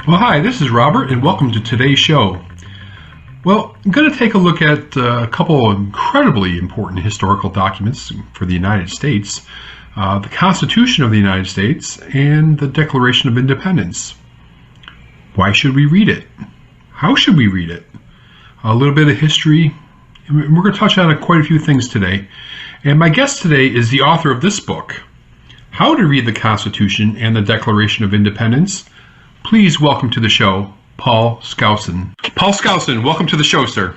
Well, hi, this is Robert, and welcome to today's show. Well, I'm going to take a look at a couple of incredibly important historical documents for the United States, the Constitution of the United States and the Declaration of Independence. Why should we read it? How should we read it? A little bit of history, and we're going to touch on quite a few things today. And my guest today is the author of this book, How to Read the Constitution and the Declaration of Independence. Please welcome to the show, Paul Skousen. Paul Skousen, welcome to the show, sir.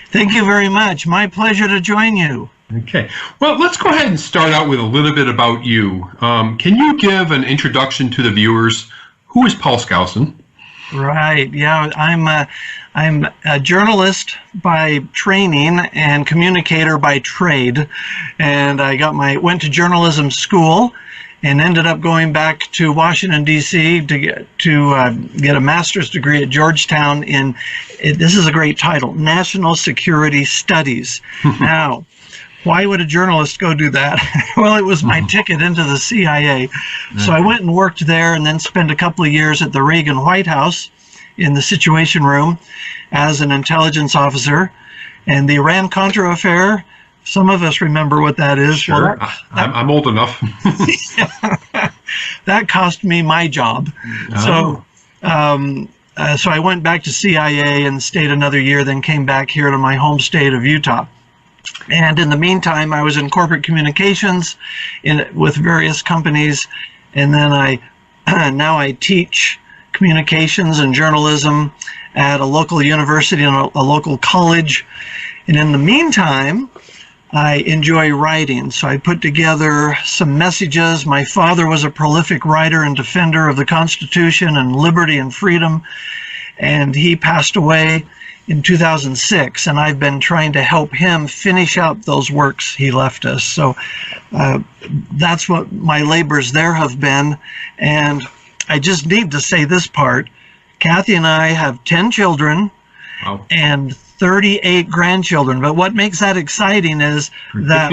Thank you very much. My pleasure to join you. Okay. Well, let's go ahead and start out with a little bit about you. Can you give an introduction to the viewers? Who is Paul Skousen? Right. Yeah, I'm a journalist by training and communicator by trade, and I went to journalism school and ended up going back to Washington, D.C. to get a master's degree at Georgetown in, this is a great title, National Security Studies. Now, why would a journalist go do that? Well, it was my ticket into the CIA. So I went and worked there and then spent a couple of years at the Reagan White House in the Situation Room as an intelligence officer. And the Iran-Contra affair, some of us remember what that is. Sure, well, I'm old enough. That cost me my job. Oh. So I went back to CIA and stayed another year, then came back here to my home state of Utah. And in the meantime, I was in corporate communications with various companies, and then now I teach communications and journalism at a local university and a local college. And in the meantime, I enjoy writing, so I put together some messages. My father was a prolific writer and defender of the Constitution and liberty and freedom, and he passed away in 2006, and I've been trying to help him finish out those works he left us. So that's what my labors there have been. And I just need to say this part. Kathy and I have 10 children. Wow. And 38 grandchildren. But what makes that exciting is that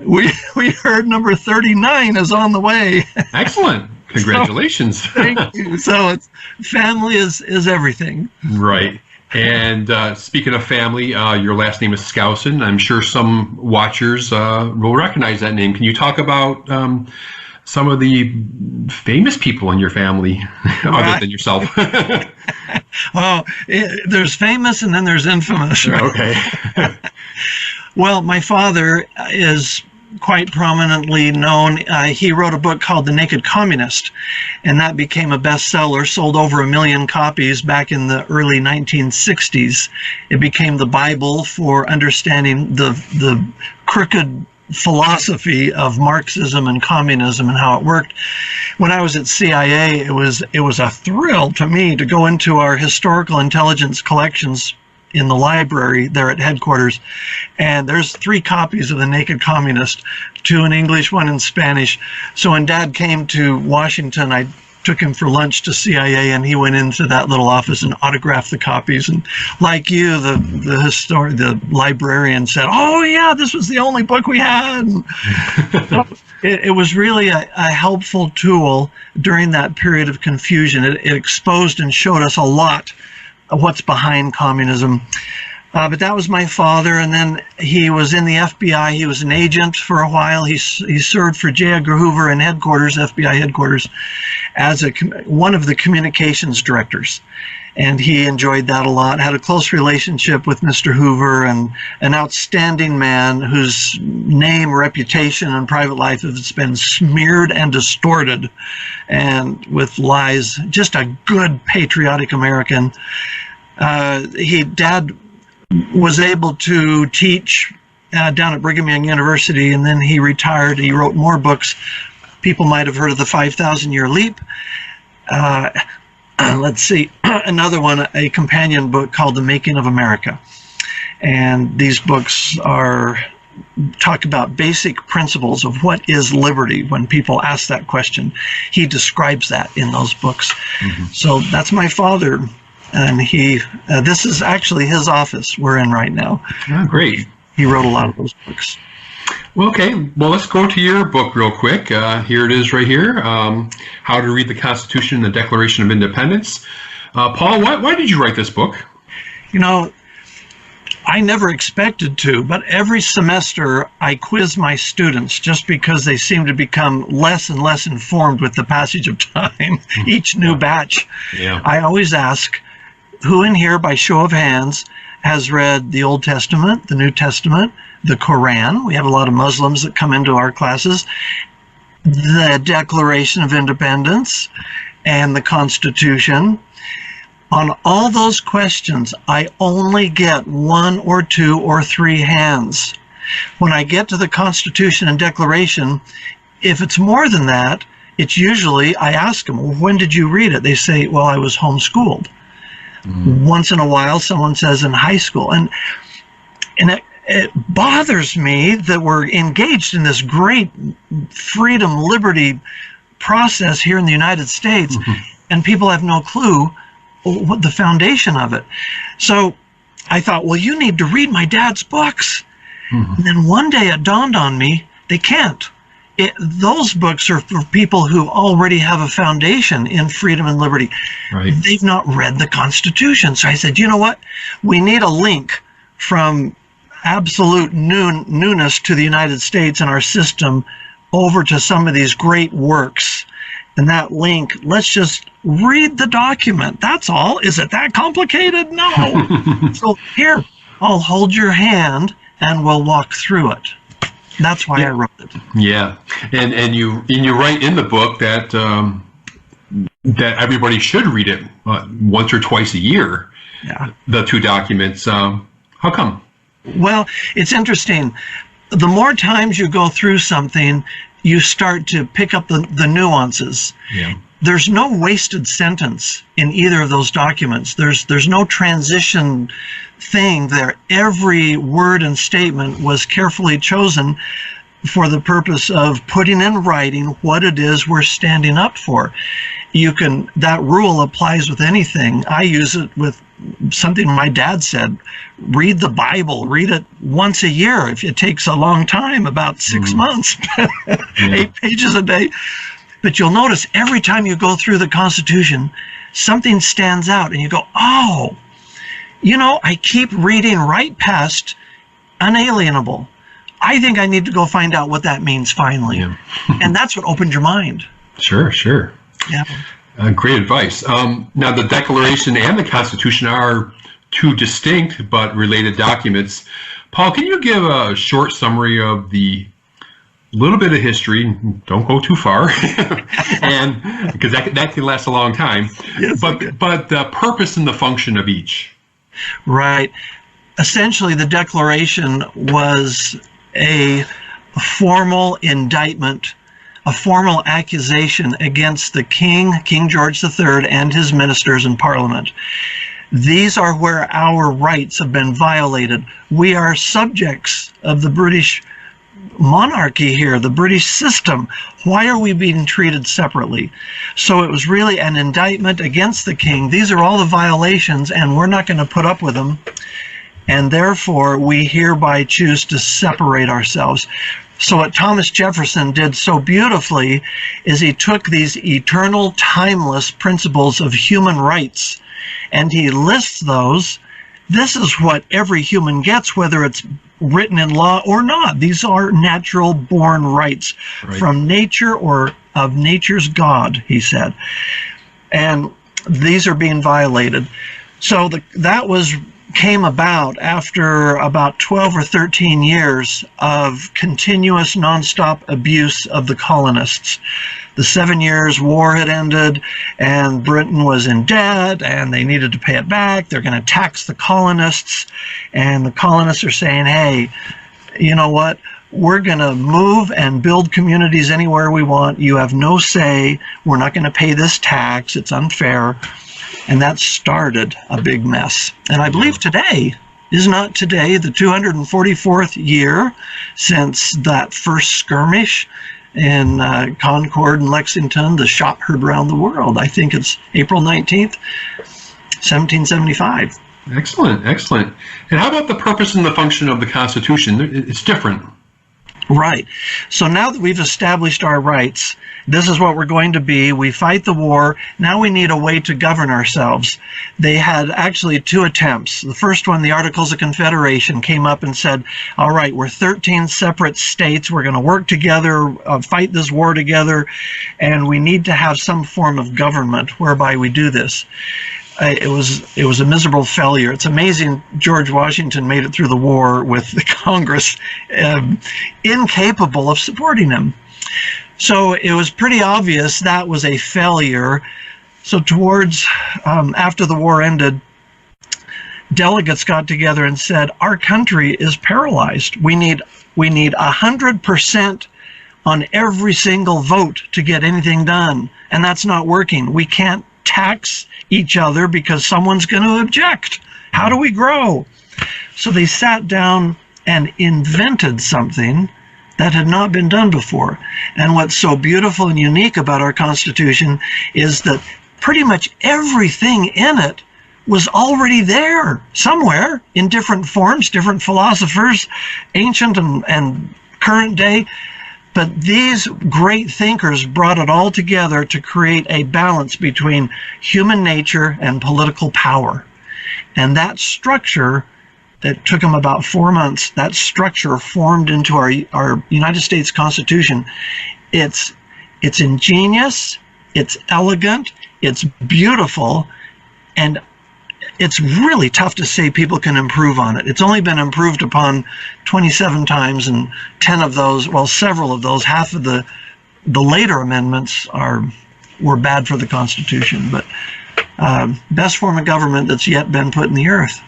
we heard number 39 is on the way. Excellent. Congratulations. Thank you. So family is everything. Right. And speaking of family, your last name is Skousen. I'm sure some watchers will recognize that name. Can you talk about some of the famous people in your family other than yourself? Oh, there's famous and then there's infamous. Right? Okay. Well, my father is quite prominently known. He wrote a book called The Naked Communist, and that became a bestseller, sold over 1 million copies back in the early 1960s. It became the Bible for understanding the crooked philosophy of Marxism and communism and how it worked. When I was at CIA, it was a thrill to me to go into our historical intelligence collections in the library there at headquarters, and there's 3 copies of The Naked Communist, 2 in English, 1 in Spanish. So when Dad came to Washington, I took him for lunch to CIA, and he went into that little office and autographed the copies. And like you, the librarian said, "Oh yeah, this was the only book we had." It was really a helpful tool during that period of confusion. It exposed and showed us a lot of what's behind communism. But that was my father, and then he was in the FBI. He was an agent for a while. He served for J. Edgar Hoover in headquarters, FBI headquarters, as one of the communications directors. And he enjoyed that a lot, had a close relationship with Mr. Hoover, and an outstanding man whose name, reputation, and private life has been smeared and distorted and with lies. Just a good, patriotic American. Dad was able to teach down at Brigham Young University, and then he retired. He wrote more books. People might have heard of the 5,000-Year Leap. Let's see, another one, a companion book called The Making of America. And these books talk about basic principles of what is liberty. When people ask that question, he describes that in those books. Mm-hmm. So that's my father. And this is actually his office we're in right now. Oh, great. He wrote a lot of those books. Well, okay. Well, let's go to your book real quick. Here it is right here. How to Read the Constitution and the Declaration of Independence. Paul, why did you write this book? You know, I never expected to, but every semester I quiz my students just because they seem to become less and less informed with the passage of time, each new batch. Yeah. I always ask, who in here, by show of hands, has read the Old Testament, the New Testament, the Quran? We have a lot of Muslims that come into our classes. The Declaration of Independence and the Constitution. On all those questions, I only get 1 or 2 or 3 hands. When I get to the Constitution and Declaration, if it's more than that, it's usually, I ask them, well, when did you read it? They say, well, I was homeschooled. Once in a while, someone says in high school. And it bothers me that we're engaged in this great freedom, liberty process here in the United States, and people have no clue what the foundation of it. So I thought, well, you need to read my dad's books. And then one day it dawned on me, they can't. Those books are for people who already have a foundation in freedom and liberty. Right. They've not read the Constitution. So I said, you know what? We need a link from absolute newness to the United States and our system over to some of these great works. And that link, let's just read the document. That's all. Is it that complicated? No. So here, I'll hold your hand and we'll walk through it. That's why I wrote it. Yeah, and you write in the book that that everybody should read it once or twice a year. Yeah. The 2 documents. How come? Well, it's interesting. The more times you go through something, you start to pick up the nuances. Yeah. There's no wasted sentence in either of those documents. There's no transition thing there. Every word and statement was carefully chosen for the purpose of putting in writing what it is we're standing up for. That rule applies with anything. I use it with something my dad said. Read the Bible. Read it once a year. If it takes a long time, about 6 months, 8 pages a day. But you'll notice every time you go through the Constitution, something stands out and you go, oh, you know, I keep reading right past unalienable. I think I need to go find out what that means finally. Yeah. And that's what opened your mind. Sure. Yeah. Great advice. Now, the Declaration and the Constitution are 2 distinct but related documents. Paul, can you give a short summary of the little bit of history? Don't go too far, and because that can last a long time. Yes, but the purpose and the function of each. Right. Essentially, the Declaration was a formal indictment, a formal accusation against the King George III, and his ministers in Parliament. These are where our rights have been violated. We are subjects of the British monarchy here, the British system. Why are we being treated separately? So it was really an indictment against the king. These are all the violations, and we're not going to put up with them. And therefore, we hereby choose to separate ourselves. So what Thomas Jefferson did so beautifully is he took these eternal, timeless principles of human rights, and he lists those. This is what every human gets, whether it's written in law or not. These are natural born rights from nature or of nature's God, he said. And these are being violated. So that came about after about 12 or 13 years of continuous nonstop abuse of the colonists. The 7 Years' War had ended, and Britain was in debt, and they needed to pay it back. They're going to tax the colonists, and the colonists are saying, hey, you know what? We're going to move and build communities anywhere we want. You have no say. We're not going to pay this tax. It's unfair. And that started a big mess. And I believe today, is not today the 244th year since that first skirmish in Concord and Lexington, the shot heard around the world. I think it's April 19th, 1775. Excellent. And how about the purpose and the function of the Constitution? It's different. Right. So now that we've established our rights, this is what we're going to be. We fight the war. Now we need a way to govern ourselves. They had actually 2 attempts. The first one, the Articles of Confederation, came up and said, all right, we're 13 separate states. We're going to work together, fight this war together, and we need to have some form of government whereby we do this. It was a miserable failure. It's amazing George Washington made it through the war with the Congress incapable of supporting him. So it was pretty obvious that was a failure. So towards after the war ended, delegates got together and said, our country is paralyzed. We need 100% on every single vote to get anything done, and that's not working. We can't tax each other because someone's going to object. How do we grow? So they sat down and invented something that had not been done before. And what's so beautiful and unique about our Constitution is that pretty much everything in it was already there somewhere in different forms, different philosophers, ancient and current day. But these great thinkers brought it all together to create a balance between human nature and political power. And that structure, that took them about 4 months, that structure formed into our United States Constitution. It's ingenious, it's elegant, it's beautiful, and it's really tough to say people can improve on it. It's only been improved upon 27 times, and 10 of those, well, several of those, half of the later amendments were bad for the Constitution. But best form of government that's yet been put in the earth.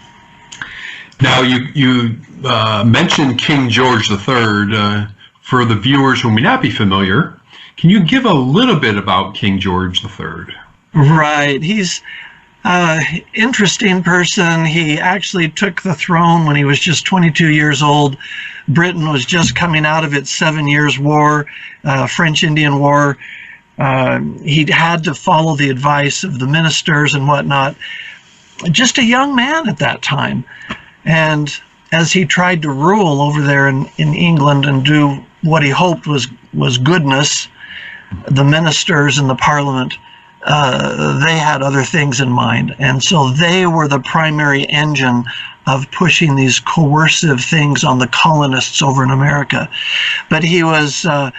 Now, you mentioned King George III. For the viewers who may not be familiar, can you give a little bit about King George III? Right. He's interesting person. He actually took the throne when he was just 22 years old. Britain was just coming out of its 7 Years' War, French-Indian War. He had to follow the advice of the ministers and whatnot. Just a young man at that time. And as he tried to rule over there in England and do what he hoped was goodness, the ministers and the parliament, they had other things in mind. And so they were the primary engine of pushing these coercive things on the colonists over in America. But he was a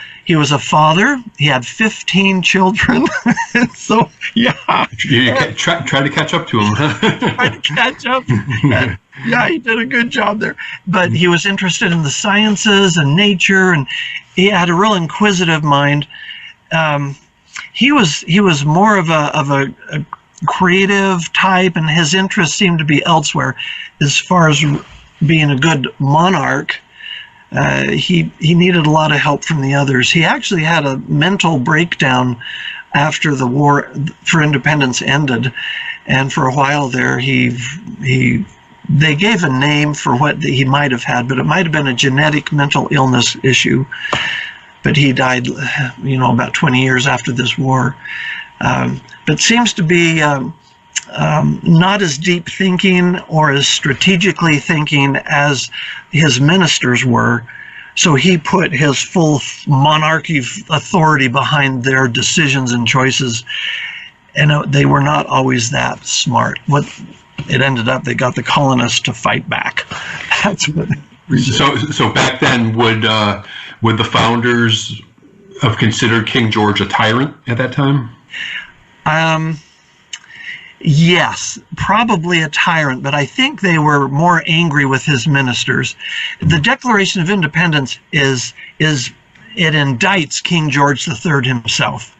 father. He had 15 children. So, yeah. Try to catch up to him. Try to catch up. Yeah, he did a good job there. But he was interested in the sciences and nature, and he had a real inquisitive mind. He was more of a creative type, and his interests seemed to be elsewhere. As far as being a good monarch, he needed a lot of help from the others. He actually had a mental breakdown after the war for independence ended, and for a while there, they gave a name for what he might have had, but it might have been a genetic mental illness issue. But he died, about 20 years after this war. But seems to be not as deep thinking or as strategically thinking as his ministers were. So he put his full monarchy authority behind their decisions and choices. And they were not always that smart. What it ended up, they got the colonists to fight back. That's what. So back then, would the founders have considered King George a tyrant at that time? Yes, probably a tyrant, but I think they were more angry with his ministers. The Declaration of Independence it indicts King George III himself.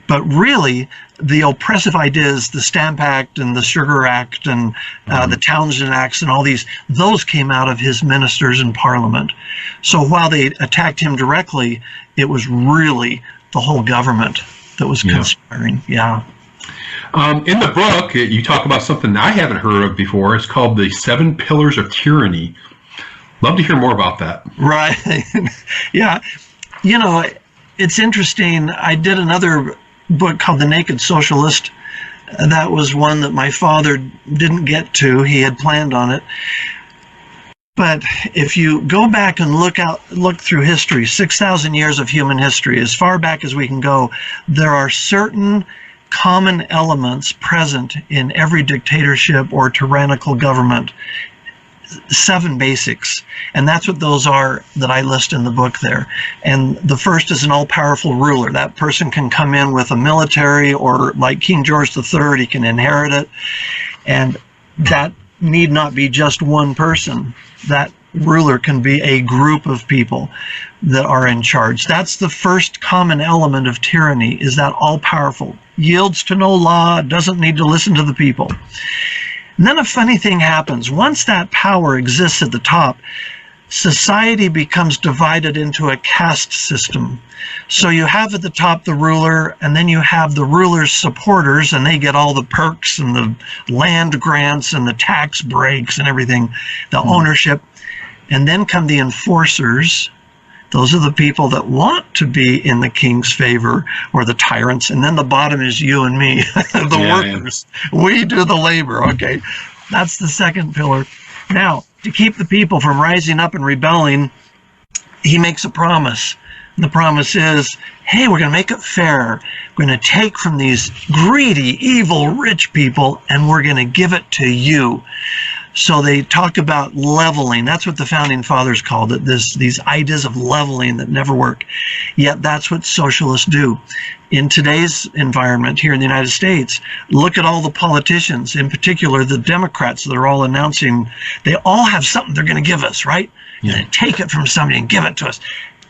But really, the oppressive ideas, the Stamp Act and the Sugar Act and the Townshend Acts and all those came out of his ministers in Parliament. So while they attacked him directly, it was really the whole government that was conspiring. Yeah. In the book, you talk about something I haven't heard of before. It's called the 7 Pillars of Tyranny. Love to hear more about that. Right. Yeah. It's interesting. I did another book called The Naked Socialist. That was one that my father didn't get to. He had planned on it. But if you go back and look through history, 6,000 years of human history, as far back as we can go, there are certain common elements present in every dictatorship or tyrannical government. 7 basics, and that's what those are that I list in the book there. And the first is an all-powerful ruler. That person can come in with a military, or like King George III, he can inherit it, and that need not be just one person. That ruler can be a group of people that are in charge. That's the first common element of tyranny, is that all-powerful, yields to no law, doesn't need to listen to the people. And then a funny thing happens. Once that power exists at the top, society becomes divided into a caste system. So you have at the top the ruler, and then you have the ruler's supporters, and they get all the perks and the land grants and the tax breaks and everything, the ownership. And then come the enforcers. Those are the people that want to be in the king's favor, or the tyrants. And then the bottom is you and me, the workers. Yeah. We do the labor, okay? That's the second pillar. Now, to keep the people from rising up and rebelling, he makes a promise. And the promise is, hey, we're going to make it fair. We're going to take from these greedy, evil, rich people, and we're going to give it to you. So they talk about leveling. That's what the founding fathers called it, these ideas of leveling that never work. Yet that's what socialists do. In today's environment here in the United States, look at all the politicians, in particular the Democrats that are all announcing, they all have something they're going to give us, right? Yeah. And take it from somebody and give it to us.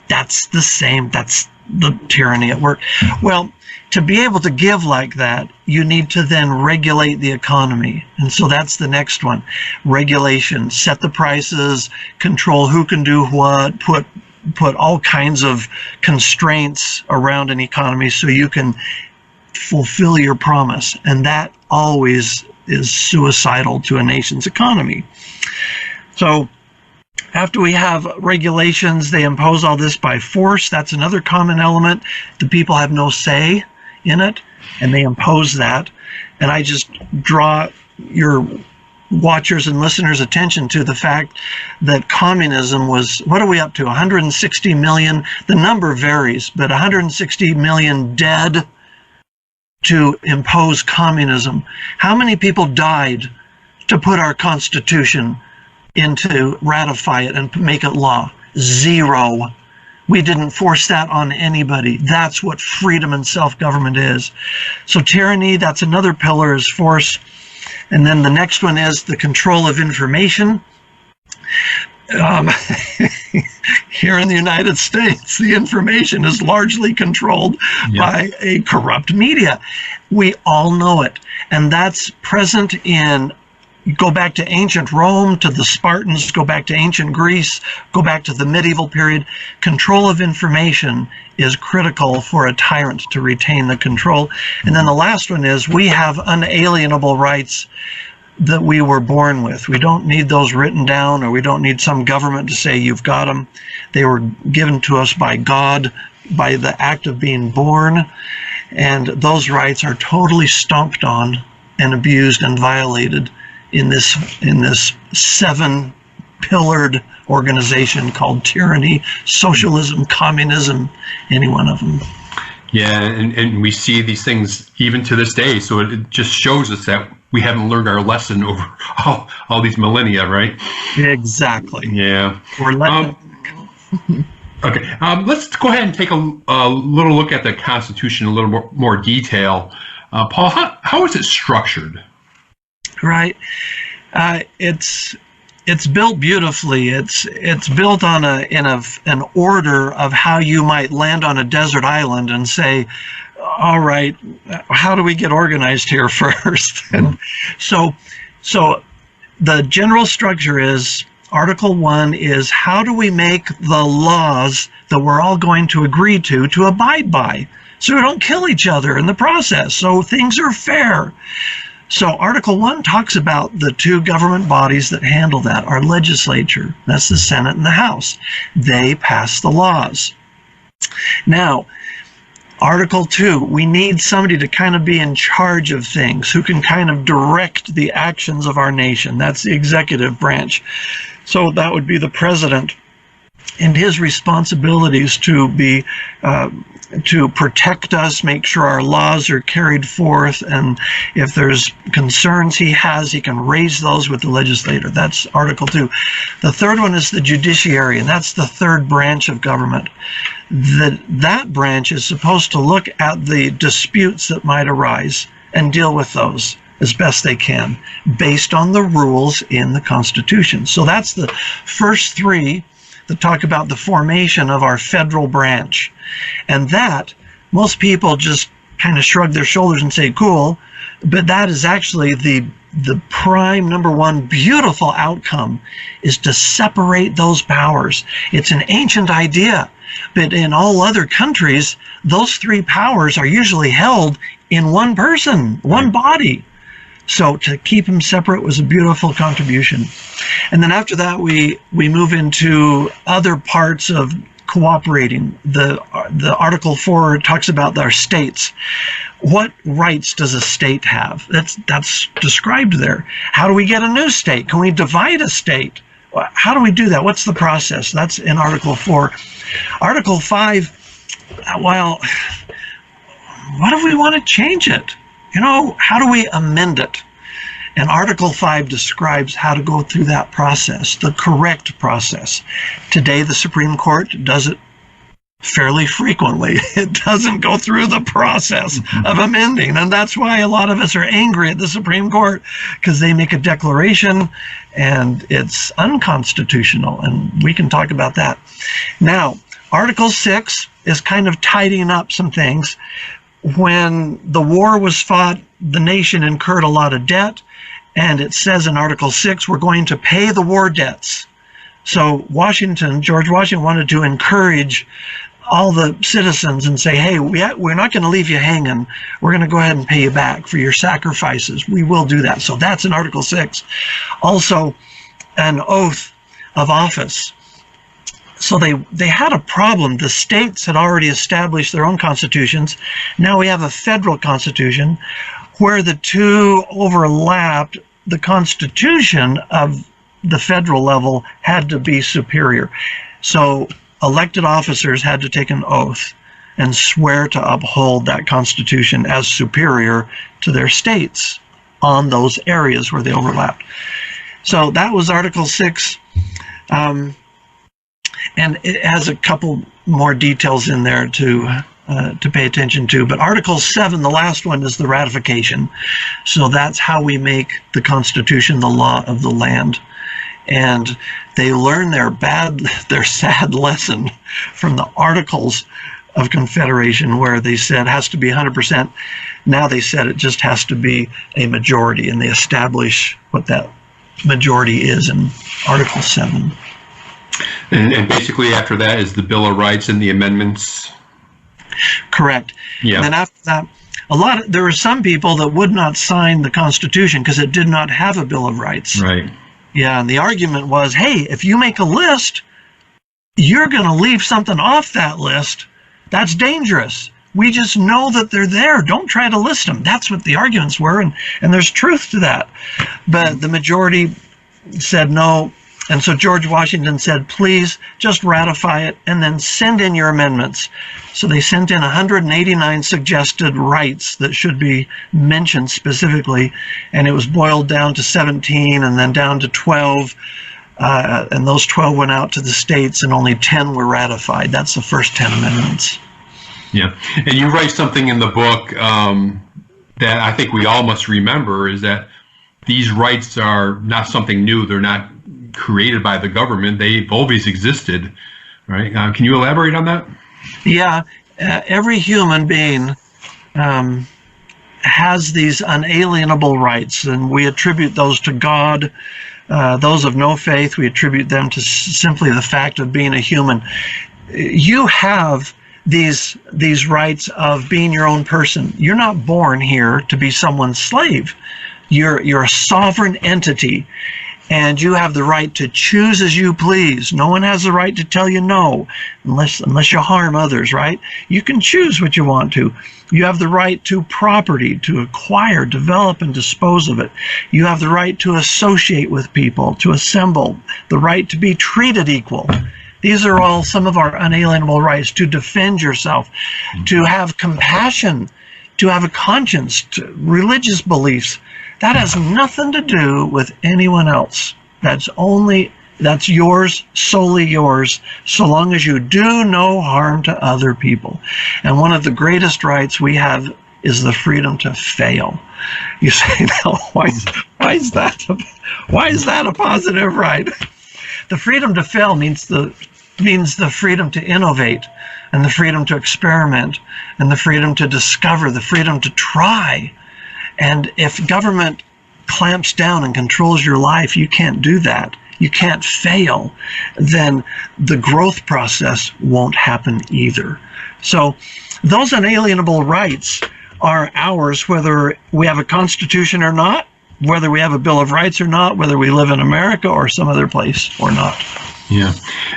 That's the same, that's the tyranny at work. Well, to be able to give like that, you need to then regulate the economy. And so that's the next one. Regulation, set the prices, control who can do what, put all kinds of constraints around an economy so you can fulfill your promise. And that always is suicidal to a nation's economy. So after we have regulations, they impose all this by force. That's another common element. The people have no say in it, and they impose that. And I just draw your watchers and listeners' attention to the fact that communism was, what are we up to, 160 million? The number varies, but 160 million dead to impose communism. How many people died to put our Constitution into, ratify it and make it law? 0. We didn't force that on anybody. That's what freedom and self-government is. So tyranny, that's another pillar, is force. And then the next one is the control of information. Here in the United States, the information is largely controlled by a corrupt media. We all know it. And that's present in, go back to ancient Rome, to the Spartans, go back to ancient Greece, go back to the medieval period. Control of information is critical for a tyrant to retain the control. And then the last one is, we have unalienable rights that we were born with. We don't need those written down, or we don't need some government to say you've got them. They were given to us by God, by the act of being born. And those rights are totally stomped on and abused and violated in this 7-pillared organization called tyranny, socialism, communism, any one of them. Yeah, and we see these things even to this day. So it just shows us that we haven't learned our lesson over all these millennia, right? Exactly. Yeah. We're letting okay, let's go ahead and take a little look at the Constitution in a little more detail. Paul, how is it structured? Right. It's built beautifully. It's built on an order of how you might land on a desert island and say, all right, how do we get organized here first? And so the general structure is, Article 1 is, how do we make the laws that we're all going to agree to abide by, so we don't kill each other in the process, so things are fair. So Article 1 talks about the 2 government bodies that handle that. Our legislature, that's the Senate and the House. They pass the laws. Now, Article 2, we need somebody to kind of be in charge of things, who can kind of direct the actions of our nation. That's the executive branch. So that would be the president, and his responsibilities to be to protect us, make sure our laws are carried forth, and if there's concerns he has, he can raise those with the legislator. That's Article 2. The third one is the judiciary, and that's the third branch of government. That branch is supposed to look at the disputes that might arise and deal with those as best they can, based on the rules in the Constitution. So that's the first three that talk about the formation of our federal branch. And that, most people just kind of shrug their shoulders and say, cool, but that is actually the prime, number one, beautiful outcome, is to separate those powers. It's an ancient idea, but in all other countries, those three powers are usually held in one person, one body. So to keep them separate was a beautiful contribution. And then after that, we move into other parts of cooperating. The Article 4 talks about our states. What rights does a state have? That's described there. How do we get a new state? Can we divide a state? How do we do that? What's the process? That's in Article 4. Article 5, well, what if we want to change it? How do we amend it? And Article 5 describes how to go through that process, the correct process. Today, the Supreme Court does it fairly frequently. It doesn't go through the process of amending. And that's why a lot of us are angry at the Supreme Court, because they make a declaration and it's unconstitutional. And we can talk about that. Now, Article 6 is kind of tidying up some things. When the war was fought, the nation incurred a lot of debt, and it says in Article 6, we're going to pay the war debts. So George Washington wanted to encourage all the citizens and say, hey, we're not going to leave you hanging. We're going to go ahead and pay you back for your sacrifices. We will do that. So that's in Article 6. Also, an oath of office. So they had a problem. The states had already established their own constitutions. Now we have a federal constitution where the two overlapped. The constitution of the federal level had to be superior. So elected officers had to take an oath and swear to uphold that constitution as superior to their states on those areas where they overlapped. So that was Article 6. And it has a couple more details in there to pay attention to. But Article 7, the last one, is the ratification. So that's how we make the Constitution the law of the land. And they learn their sad lesson from the Articles of Confederation, where they said it has to be 100%. Now they said it just has to be a majority, and they establish what that majority is in Article 7. And basically after that is the Bill of Rights and the amendments? Correct. Yeah. And then after that, there were some people that would not sign the Constitution because it did not have a Bill of Rights. Right. Yeah, and the argument was, hey, if you make a list, you're going to leave something off that list. That's dangerous. We just know that they're there. Don't try to list them. That's what the arguments were, and there's truth to that. But the majority said no. And so George Washington said, please just ratify it and then send in your amendments. So they sent in 189 suggested rights that should be mentioned specifically. And it was boiled down to 17 and then down to 12. And those 12 went out to the states and only 10 were ratified. That's the first 10 amendments. Yeah. And you write something in the book that I think we all must remember, is that these rights are not something new. They're not created by the government. They've always existed, right? Can you elaborate on that? Yeah, every human being has these unalienable rights, and we attribute those to God. Those of no faith, we attribute them to simply the fact of being a human. You have these rights of being your own person. You're not born here to be someone's slave. You're a sovereign entity. And you have the right to choose as you please. No one has the right to tell you no, unless you harm others, right? You can choose what you want to. You have the right to property, to acquire, develop, and dispose of it. You have the right to associate with people, to assemble, the right to be treated equal. These are all some of our unalienable rights: to defend yourself, to have compassion, to have a conscience, to religious beliefs. That has nothing to do with anyone else. That's yours, solely yours, so long as you do no harm to other people. And one of the greatest rights we have is the freedom to fail. You say, now, why is that a positive right? The freedom to fail means the freedom to innovate, and the freedom to experiment, and the freedom to discover, the freedom to try. And if government clamps down and controls your life, you can't do that. You can't fail. Then the growth process won't happen either. So those unalienable rights are ours, whether we have a constitution or not, whether we have a Bill of Rights or not, whether we live in America or some other place or not. Yeah,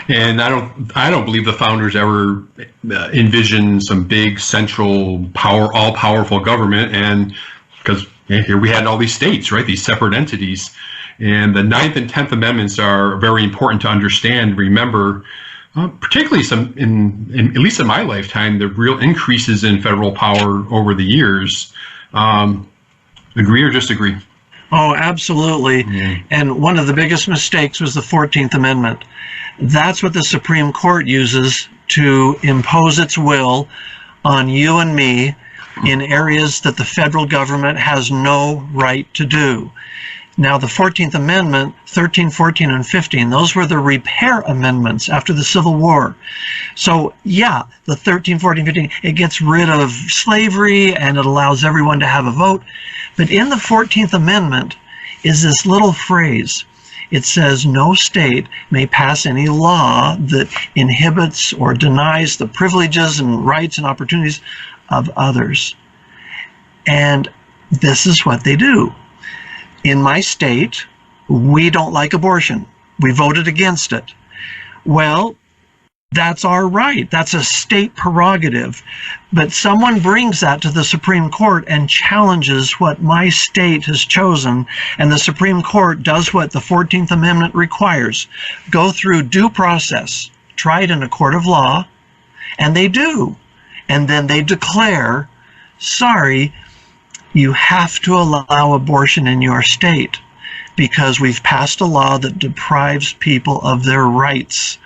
and I don't believe the founders ever envisioned some big central all-powerful government, and because here we had all these states, right? These separate entities, and the 9th and 10th Amendments are very important to understand. Remember, particularly at least in my lifetime, the real increases in federal power over the years. Agree or disagree? Oh, absolutely. Mm-hmm. And one of the biggest mistakes was the 14th Amendment. That's what the Supreme Court uses to impose its will on you and me in areas that the federal government has no right to do. Now, the 14th Amendment, 13, 14, and 15, those were the repair amendments after the Civil War. So, yeah, the 13, 14, 15, it gets rid of slavery and it allows everyone to have a vote. But in the 14th Amendment is this little phrase. It says, no state may pass any law that inhibits or denies the privileges and rights and opportunities of others. And this is what they do. In my state, we don't like abortion. We voted against it. Well, that's our right. That's a state prerogative. But someone brings that to the Supreme Court and challenges what my state has chosen, and the Supreme Court does what the 14th Amendment requires. Go through due process, try it in a court of law, and they do. And then they declare, sorry, you have to allow abortion in your state because we've passed a law that deprives people of their rights.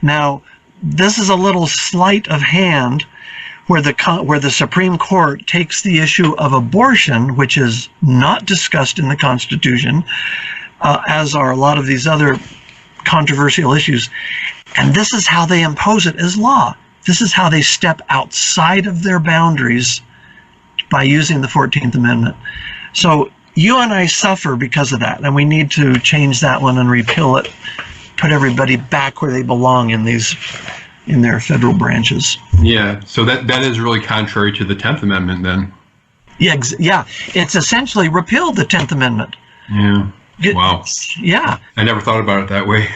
Now, this is a little sleight of hand where the Supreme Court takes the issue of abortion, which is not discussed in the Constitution, as are a lot of these other controversial issues, and this is how they impose it as law. This is how they step outside of their boundaries by using the 14th Amendment. So you and I suffer because of that, and we need to change that one and repeal it, put everybody back where they belong in their federal branches. Yeah, so that is really contrary to the 10th Amendment then. Yeah, it's essentially repealed the 10th Amendment. Yeah. Wow. Yeah. I never thought about it that way.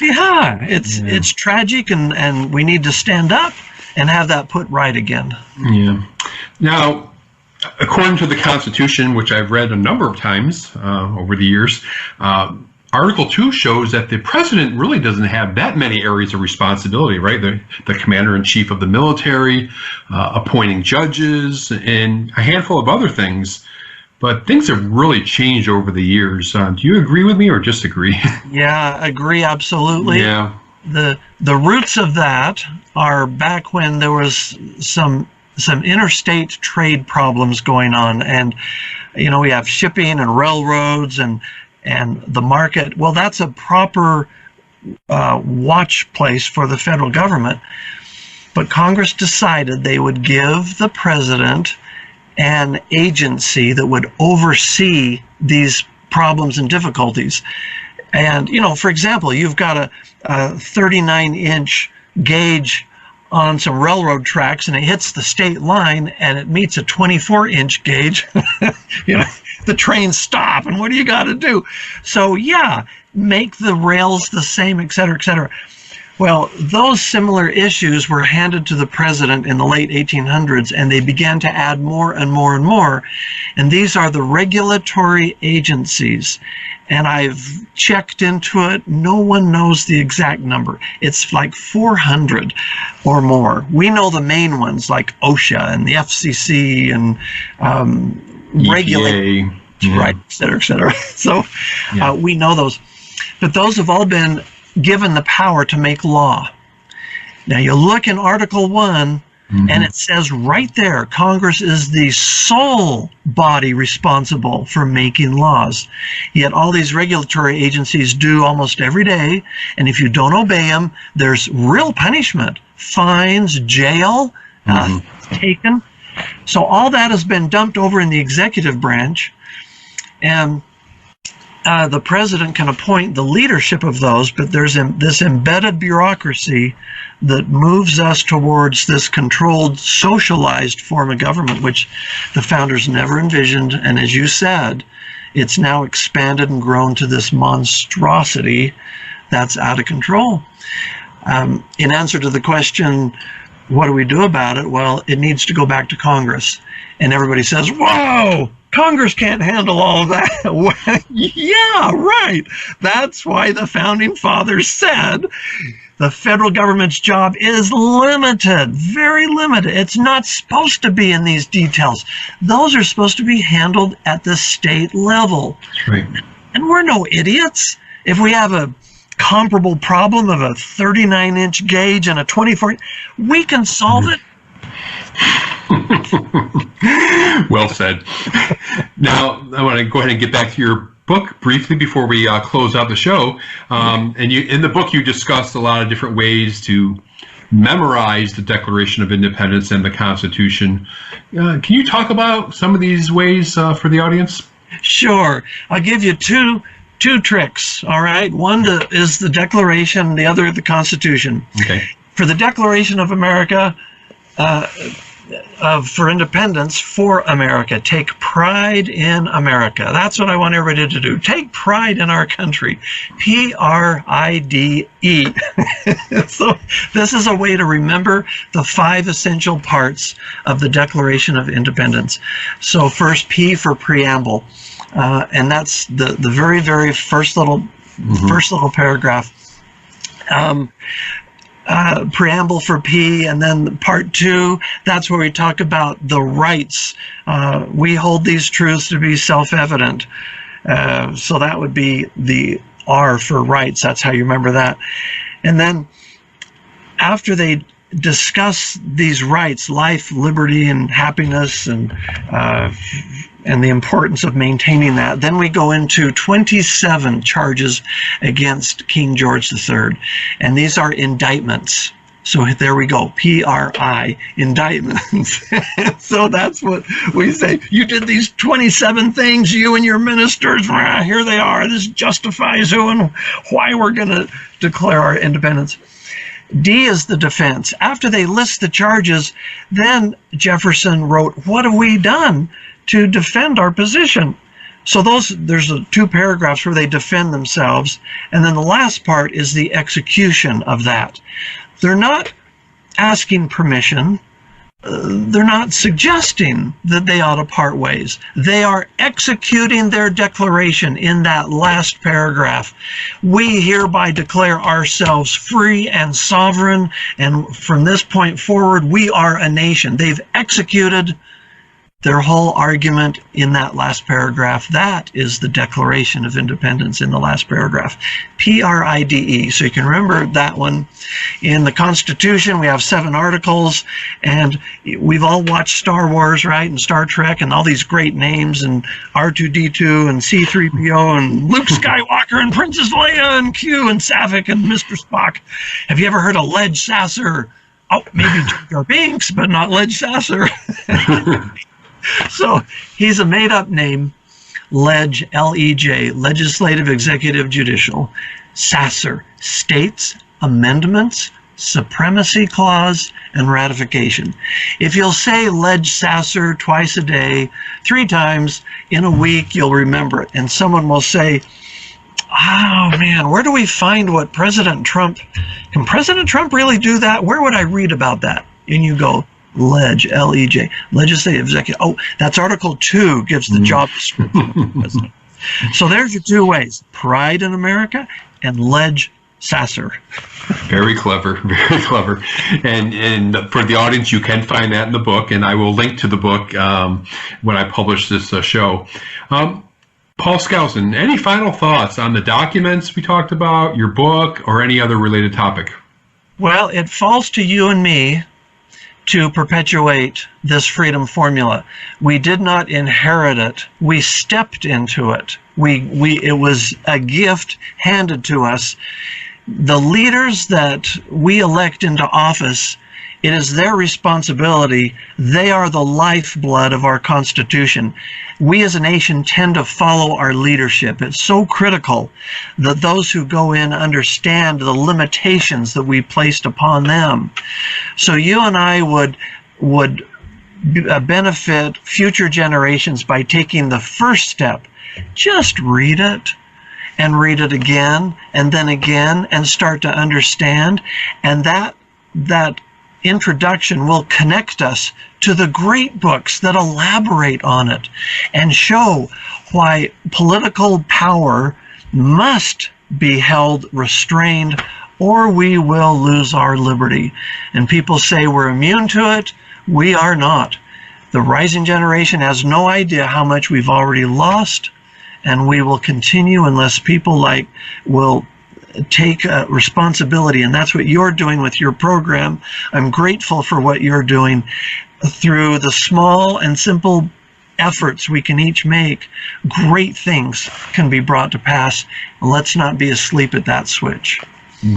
Yeah, it's tragic, and we need to stand up and have that put right again. Yeah. Now, according to the Constitution, which I've read a number of times over the years, Article 2 shows that the president really doesn't have that many areas of responsibility, right? The commander-in-chief of the military, appointing judges, and a handful of other things. But things have really changed over the years. Do you agree with me or disagree? Yeah, agree, absolutely. Yeah. The roots of that are back when there was some interstate trade problems going on, and we have shipping and railroads and the market. Well, that's a proper watch place for the federal government, but Congress decided they would give the president an agency that would oversee these problems and difficulties. And for example, you've got a 39-inch gauge on some railroad tracks, and it hits the state line, and it meets a 24-inch gauge. The trains stop, and what do you got to do? So yeah, make the rails the same, et cetera, et cetera. Well, those similar issues were handed to the president in the late 1800s, and they began to add more and more and more. And these are the regulatory agencies. And I've checked into it. No one knows the exact number. It's like 400 or more. We know the main ones like OSHA and the FCC and regulate, right, et cetera, et cetera. So we know those. But those have all been given the power to make law. Now you look in Article 1, and it says right there, Congress is the sole body responsible for making laws. Yet all these regulatory agencies do almost every day, and if you don't obey them, there's real punishment, fines, jail, taken. So all that has been dumped over in the executive branch, and the president can appoint the leadership of those, but there's this embedded bureaucracy that moves us towards this controlled, socialized form of government, which the founders never envisioned. And as you said, it's now expanded and grown to this monstrosity that's out of control. In answer to the question, what do we do about it? Well, it needs to go back to Congress. And everybody says, whoa, Congress can't handle all of that. Yeah, right. That's why the founding fathers said the federal government's job is limited, very limited. It's not supposed to be in these details. Those are supposed to be handled at the state level. That's right. And we're no idiots. If we have a comparable problem of a 39-inch gauge and a 24, we can solve it. Well said. Now, I want to go ahead and get back to your book briefly before we close out the show. And you, in the book, you discussed a lot of different ways to memorize the Declaration of Independence and the Constitution. Can you talk about some of these ways for the audience? Sure. I'll give you two tricks, all right? One is the Declaration, the other the Constitution. Okay. For the Declaration of America, for independence, for America, take pride in America. That's what I want everybody to do. Take pride in our country. P-R-I-D-E. So this is a way to remember the 5 essential parts of the Declaration of Independence. So first, P for preamble. And that's the very, very first little paragraph. Preamble for P, and then part 2, that's where we talk about the rights. We hold these truths to be self-evident. So that would be the R for rights. That's how you remember that. And then after they discuss these rights, life, liberty, and happiness, and the importance of maintaining that, then we go into 27 charges against King George III, and these are indictments. So there we go, P-R-I, indictments. So that's what we say. You did these 27 things, you and your ministers, here they are. This justifies who and why we're going to declare our independence. D is the defense. After they list the charges, then Jefferson wrote, what have we done to defend our position? So there's 2 paragraphs where they defend themselves, and then the last part is the execution of that. They're not asking permission. They're not suggesting that they ought to part ways. They are executing their declaration in that last paragraph. We hereby declare ourselves free and sovereign, and from this point forward, we are a nation. They've executed their whole argument in that last paragraph. That is the Declaration of Independence in the last paragraph. P-R-I-D-E. So you can remember that one. In the Constitution, we have 7 articles, and we've all watched Star Wars, right, and Star Trek, and all these great names, and R2-D2, and C-3PO, and Luke Skywalker, and Princess Leia, and Q, and Saavik, and Mr. Spock. Have you ever heard of Ledge Sasser? Oh, maybe Jar Jar Binks, but not Ledge Sasser. So he's a made-up name. Ledge, L-E-J, Legislative, Executive, Judicial. Sasser, States, Amendments, Supremacy Clause, and Ratification. If you'll say Ledge Sasser twice a day, 3 times in a week, you'll remember it. And someone will say, Oh man, where do we find what President Trump, can President Trump really do that? Where would I read about that? And you go, L-E-J, legislative executive. Oh, that's Article 2 gives the job description of the president. So there's your two ways, Pride in America and Ledge Sasser. Very clever, very clever. And for the audience, you can find that in the book, and I will link to the book when I publish this show. Paul Skousen, any final thoughts on the documents we talked about, your book, or any other related topic? Well, it falls to you and me to perpetuate this freedom formula. We did not inherit it. We stepped into it. It was a gift handed to us. The leaders that we elect into office, it is their responsibility. They are the lifeblood of our Constitution. We as a nation tend to follow our leadership. It's so critical that those who go in understand the limitations that we placed upon them. So you and I would benefit future generations by taking the first step. Just read it and read it again and then again and start to understand. And that introduction will connect us to the great books that elaborate on it and show why political power must be held restrained or we will lose our liberty. And people say we're immune to it. We are not. The rising generation has no idea how much we've already lost, and we will continue unless people will take responsibility, and that's what you're doing with your program. I'm grateful for what you're doing. Through the small and simple efforts we can each make, great things can be brought to pass. Let's not be asleep at that switch.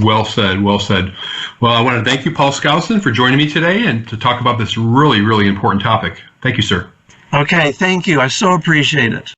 Well said, well said. Well, I want to thank you, Paul Skousen, for joining me today and to talk about this really, really important topic. Thank you, sir. Okay, thank you. I so appreciate it.